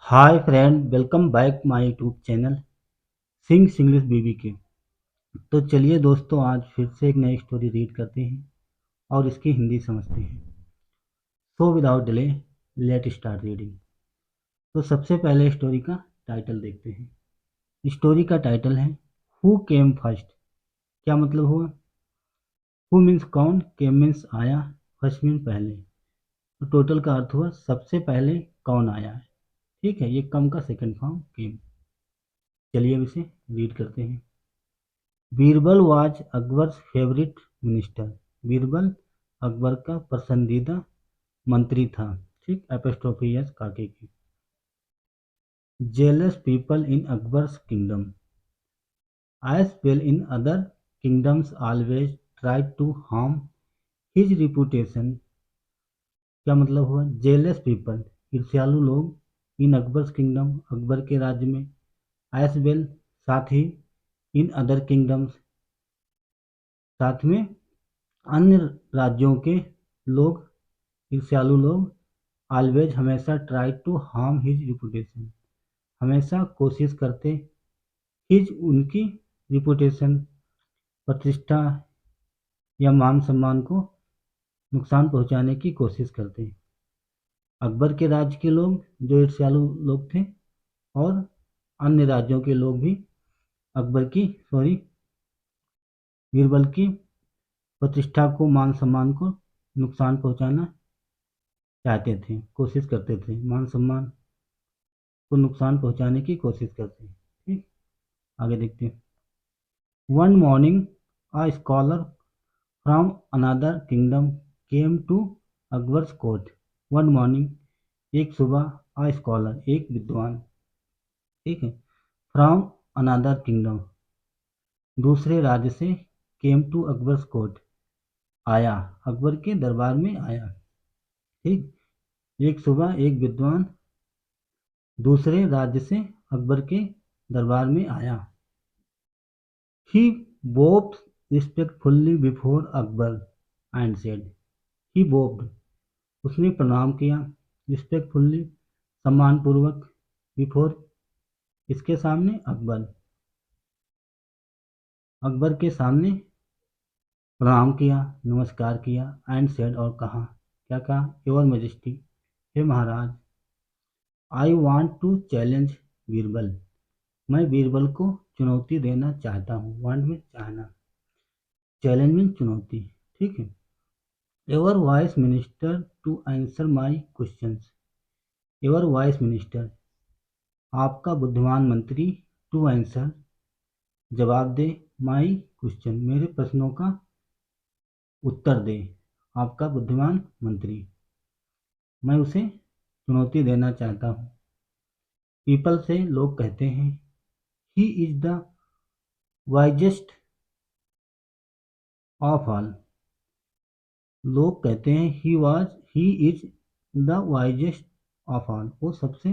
Hi friend, welcome back my YouTube channel sings English बीबी के। तो चलिए दोस्तों, आज फिर से एक नई स्टोरी रीड करते हैं और इसकी हिंदी समझते हैं। So without delay let start reading. तो सबसे पहले स्टोरी का टाइटल देखते हैं। स्टोरी का टाइटल है हु केम फर्स्ट। क्या मतलब हुआ? हु मीन्स कौन, केम मीन्स आया, फर्स्ट मीन्स पहले। तो टोटल का अर्थ हुआ सबसे पहले कौन आया है। ठीक है, ये कम का सेकंड फॉर्म केम। चलिए अब इसे रीड करते हैं। Birbal was Akbar's favourite minister. Birbal Akbar का पसंदीदा मंत्री था। ठीक, एपोस्ट्रोफी एस काके की। Jealous people in Akbar's kingdom as well in other kingdoms always try to harm his reputation. क्या मतलब हुआ? जेलस पीपल, ईर्ष्यालु लोग, इन अकबर्स किंगडम, अकबर के राज्य में, एज वेल साथ ही, इन अदर किंगडम्स साथ में, अन्य राज्यों के लोग, ईर्ष्यालु लोग, ऑलवेज हमेशा, try to harm his reputation हमेशा कोशिश करते, हिज उनकी, रिपुटेशन प्रतिष्ठा या मान सम्मान को नुकसान पहुंचाने की कोशिश करते हैं। अकबर के राज्य के लोग जो ईर्ष्यालु लोग थे, और अन्य राज्यों के लोग भी बीरबल की प्रतिष्ठा को, मान सम्मान को नुकसान पहुंचाना चाहते थे, कोशिश करते थे, मान सम्मान को नुकसान पहुंचाने की कोशिश करते हैं। ठीक, आगे देखते हैं। One morning a scholar from another kingdom came to Akbar's court. One morning, एक सुबह, अ स्कॉलर, एक विद्वान, ठीक है, फ्रॉम अनदर किंगडम, दूसरे राज्य से, केम टू अकबर्स कोर्ट, आया, अकबर के दरबार में आया। ठीक, एक सुबह एक विद्वान दूसरे राज्य से अकबर के दरबार में आया। ही bowed respectfully before Akbar and said, he bowed, उसने प्रणाम किया, respectfully, सम्मानपूर्वक, before, इसके सामने, अकबर के सामने प्रणाम किया, नमस्कार किया, एंड सेड, और कहा, क्या कहा? योर मैजेस्टी, हे महाराज, I want to challenge Birbal, मैं बीरबल को चुनौती देना चाहता हूँ। वांट में चाहना, चैलेंज में चुनौती। ठीक है। Ever wise minister to answer my questions. Ever wise minister, आपका बुद्धिमान मंत्री, टू आंसर, जवाब दे, माई क्वेश्चन, मेरे प्रश्नों का उत्तर दे। आपका बुद्धिमान मंत्री, मैं उसे चुनौती देना चाहता हूँ। पीपल से, लोग कहते हैं, he is the wisest of all, लोग कहते हैं, he is the wisest of all, वो सबसे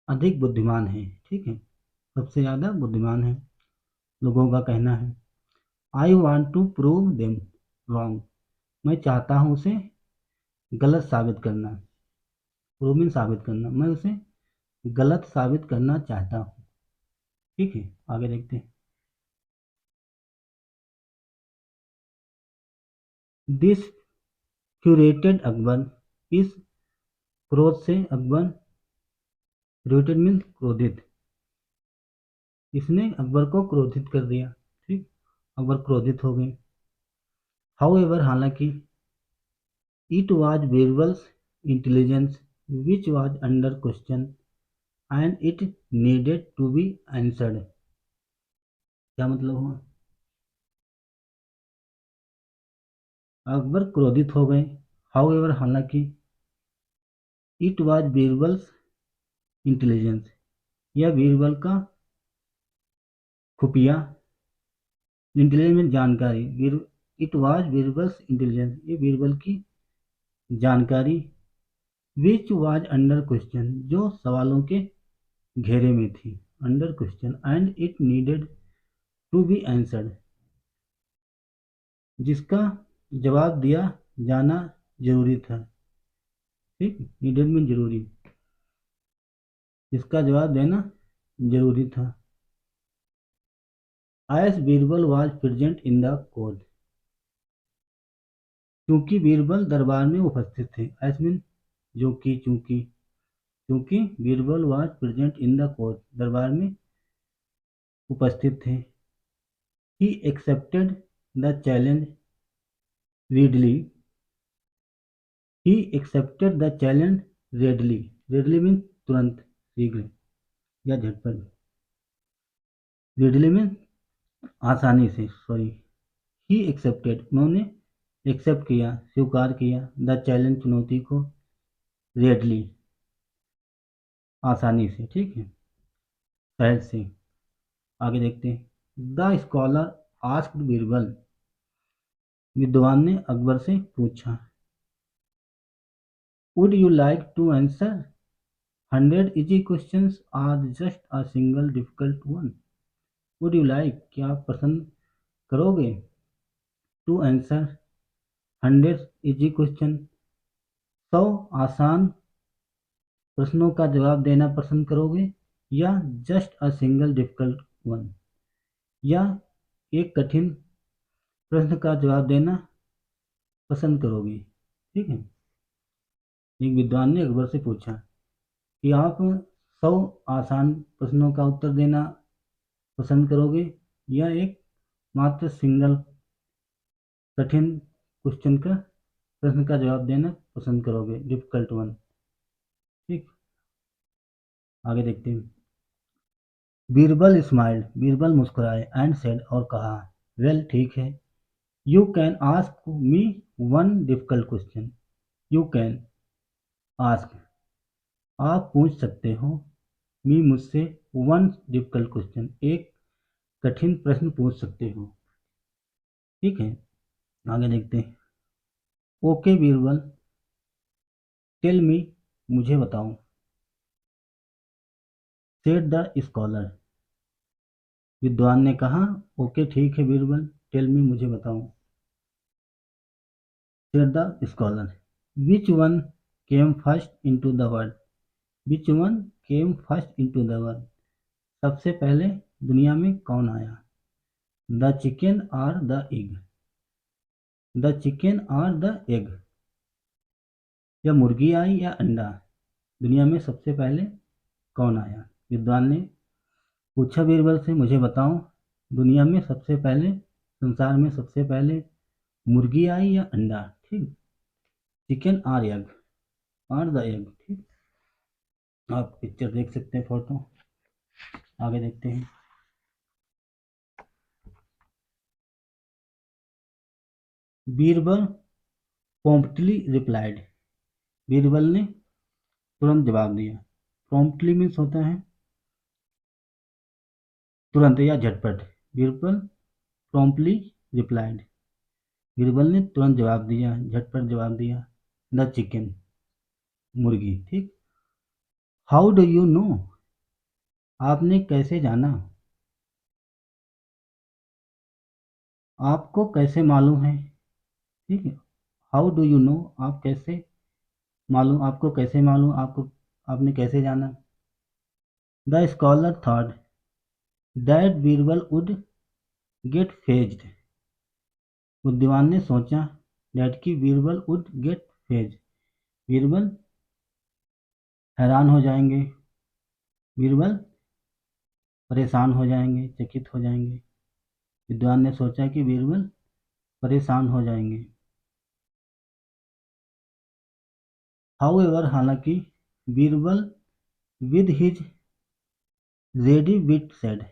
अधिक बुद्धिमान है। ठीक है, सबसे ज़्यादा बुद्धिमान है, लोगों का कहना है। I want to prove them wrong, मैं चाहता हूँ उसे गलत साबित करना। प्रूव मीन साबित करना, मैं उसे गलत साबित करना चाहता हूँ। ठीक है, आगे देखते हैं। दिस क्यूरेटेड अकबर, इस क्रोध से अकबर, क्यूरेटेड मीन क्रोधित, इसने अकबर को क्रोधित कर दिया। ठीक, अकबर क्रोधित हो गए। हाउ एवर, हालांकि, it was Birbal's intelligence which was under question and it needed to be answered. क्या मतलब हुआ? अकबर क्रोधित हो गए। हाउ एवर, हालांकि, इट वॉज बीरबल्स इंटेलिजेंस, यह बीरबल का खुफिया, इंटेलिजेंस जानकारी, इट वॉज बीरबल्स इंटेलिजेंस, ये बीरबल की जानकारी, विच वॉज अंडर क्वेश्चन, जो सवालों के घेरे में थी, under question, and it needed to be answered, जिसका जवाब दिया जाना जरूरी था। ठीक, नीडेड में जरूरी। इसका जवाब देना जरूरी था। S Birbal was present in the court. चूंकि बीरबल दरबार में उपस्थित थे। एस मीन जो कि चूंकि Birbal was present in the court, दरबार में उपस्थित थे। He accepted the challenge readily. He accepted the challenge readily. Readily means तुरंत, शीघ्र या झटपट। readily means आसानी से, सॉरी। he accepted, उन्होंने एक्सेप्ट किया, स्वीकार किया, द चैलेंज, चुनौती को, readily, आसानी से, ठीक है, सहज से। आगे देखते हैं। द स्कॉलर आस्क्ड बीरबल, विद्वान ने अकबर से पूछा। Would you like to answer 100 easy questions or just a single difficult one? Would you like, क्या आप पसंद करोगे? To answer 100 easy question, 100 आसान प्रश्नों का जवाब देना पसंद करोगे, या just a single difficult one, या एक कठिन प्रश्न का जवाब देना पसंद करोगे? ठीक है। एक विद्वान ने अकबर से पूछा कि आप 100 आसान प्रश्नों का उत्तर देना पसंद करोगे, या एक मात्र सिंगल कठिन क्वेश्चन का प्रश्न का जवाब देना पसंद करोगे, डिफिकल्ट वन। ठीक, आगे देखते हैं। बीरबल स्माइल्ड, बीरबल मुस्कुराए, एंड सेड, और कहा, वेल, ठीक है, you can ask me one difficult question. You can ask, आप पूछ सकते हो, मी, मुझसे, वन डिफिकल्ट क्वेश्चन, एक कठिन प्रश्न पूछ सकते हो। ठीक है, आगे देखते हैं। ओके बीरबल, टेल मी, मुझे बताओ, सेड द स्कॉलर, विद्वान ने कहा। ओके, ठीक है बीरबल, टेल मी, मुझे बताओ, said the scholar. Which one came first into the world, which one came first into the world, सबसे पहले दुनिया में कौन आया? द चिकन और द एग, द चिकन और द एग, या मुर्गी आई या अंडा, दुनिया में सबसे पहले कौन आया? विद्वान ने पूछा बीरबल से, मुझे बताओ, दुनिया में सबसे पहले, संसार में सबसे पहले मुर्गी आई या अंडा? ठीक, चिकन और एग, और द एग। ठीक, आप पिक्चर देख सकते हैं, फोटो। आगे देखते हैं। बीरबल प्रॉम्प्टली रिप्लाइड, बीरबल ने तुरंत जवाब दिया। प्रॉम्प्टली मीन्स होता है तुरंत या झटपट। बीरबल प्रॉम्प्टली रिप्लाइड, बीरबल ने तुरंत जवाब दिया, झटपट जवाब दिया। द चिकन, मुर्गी। ठीक, हाउ डू यू नो, आपने कैसे जाना? आपको कैसे मालूम है? ठीक है, हाउ डू यू नो, आप कैसे मालूम, आपको कैसे मालूम, आपको, आपने कैसे जाना? The scholar thought that Birbal would get phased, बुद्धिमान ने सोचा, दैट की Birbal would get phase, Birbal हैरान हो जाएंगे, बीरबल परेशान हो जाएंगे, चकित हो जाएंगे। विद्वान ने सोचा कि बीरबल परेशान हो जाएंगे। हाउएवर, हालांकि, Birbal with his ready wit said,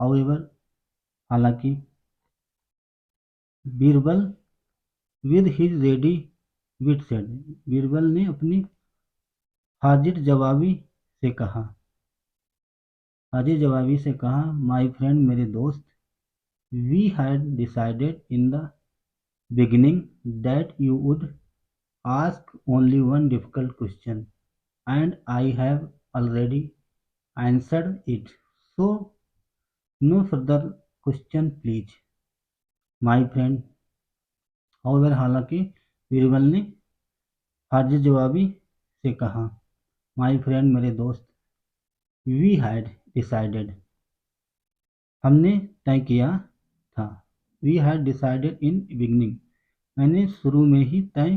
however, हालांकि, Birbal with his ready wit said, Birbal ने अपनी हाजिर जवाबी से कहा, हाजिर जवाबी से कहा, माय फ्रेंड, मेरे दोस्त, we had decided in the beginning that you would ask only one difficult question and I have already answered it, so no further question please, my friend. However, हालांकि, बीरबल ने हाजिर जवाबी से कहा, माय फ्रेंड, मेरे दोस्त, वी हैड डिसाइडेड, हमने तय किया था। We had decided in beginning, मैंने शुरू में ही तय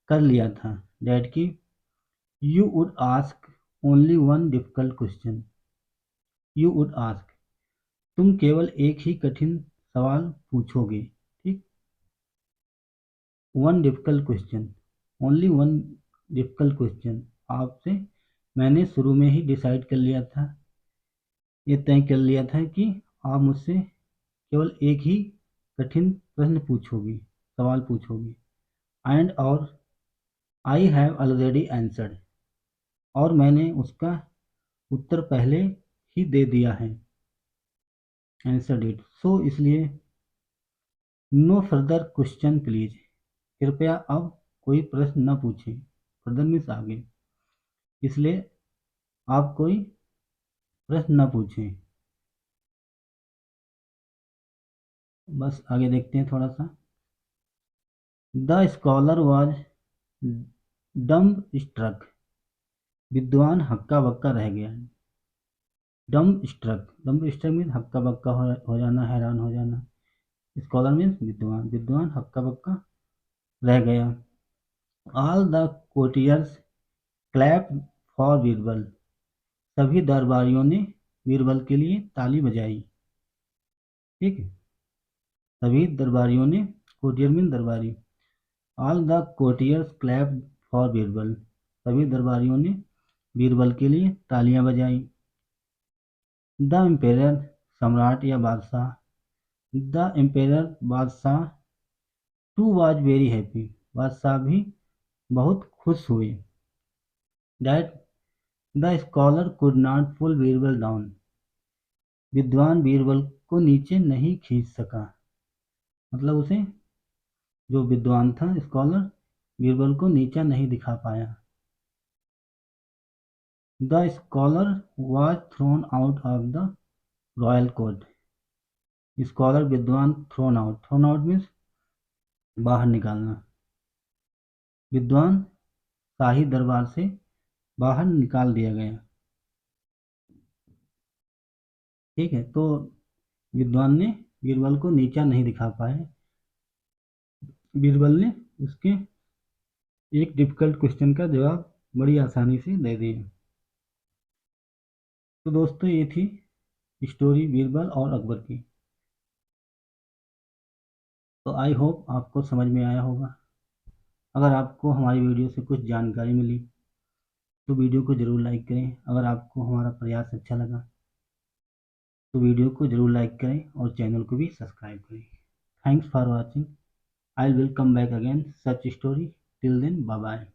कर लिया था। डैट की you would ask only one difficult question, you would ask, तुम केवल एक ही कठिन सवाल पूछोगे। ठीक, one difficult question, only one difficult question, आपसे मैंने शुरू में ही डिसाइड कर लिया था, ये तय कर लिया था कि आप मुझसे केवल एक ही कठिन प्रश्न पूछोगी, सवाल पूछोगी। एंड और आई हैव ऑलरेडी आंसर्ड, और मैंने उसका उत्तर पहले ही दे दिया है। आंसर्ड इट, सो इसलिए नो फर्दर क्वेश्चन प्लीज, कृपया अब कोई प्रश्न न पूछें। फर्दर मीन्स आगे, इसलिए आप कोई प्रश्न न पूछें। बस आगे देखते हैं थोड़ा सा। द स्कॉलर वॉज डम स्ट्रक, विद्वान हक्का बक्का रह गया। डम स्ट्रक मीन्स हक्का बक्का हो जाना, हैरान हो जाना। स्कॉलर मीन्स विद्वान, विद्वान हक्का बक्का रह गया। All the courtiers clap for Birbal, सभी दरबारियों ने बीरबल के लिए ताली बजाई। ठीक है, सभी दरबारियों ने, कोर्टियर मीन दरबारी, all the courtiers clap for Birbal, सभी दरबारियों ने बीरबल के लिए तालियां बजाई। द एम्पेरर, सम्राट या बादशाह, द एम्पेरर बादशाह, टू वॉज वेरी हैप्पी, बादशाह भी बहुत खुश हुए। That the scholar could not pull Birbal down, विद्वान बीरबल को नीचे नहीं खींच सका, मतलब उसे, जो विद्वान था स्कॉलर, बीरबल को नीचा नहीं दिखा पाया। The scholar was thrown out of the royal court, scholar विद्वान थ्रोन आउट मीन्स बाहर निकालना, विद्वान शाही दरबार से बाहर निकाल दिया गया। ठीक है, तो विद्वान ने बीरबल को नीचा नहीं दिखा पाए, बीरबल ने उसके एक डिफिकल्ट क्वेश्चन का जवाब बड़ी आसानी से दे दिया। तो दोस्तों ये थी स्टोरी बीरबल और अकबर की। तो आई होप आपको समझ में आया होगा। अगर आपको हमारी वीडियो से कुछ जानकारी मिली तो वीडियो को ज़रूर लाइक करें। अगर आपको हमारा प्रयास अच्छा लगा तो वीडियो को ज़रूर लाइक करें और चैनल को भी सब्सक्राइब करें। Thanks for watching, I will come back again such story, till then bye bye.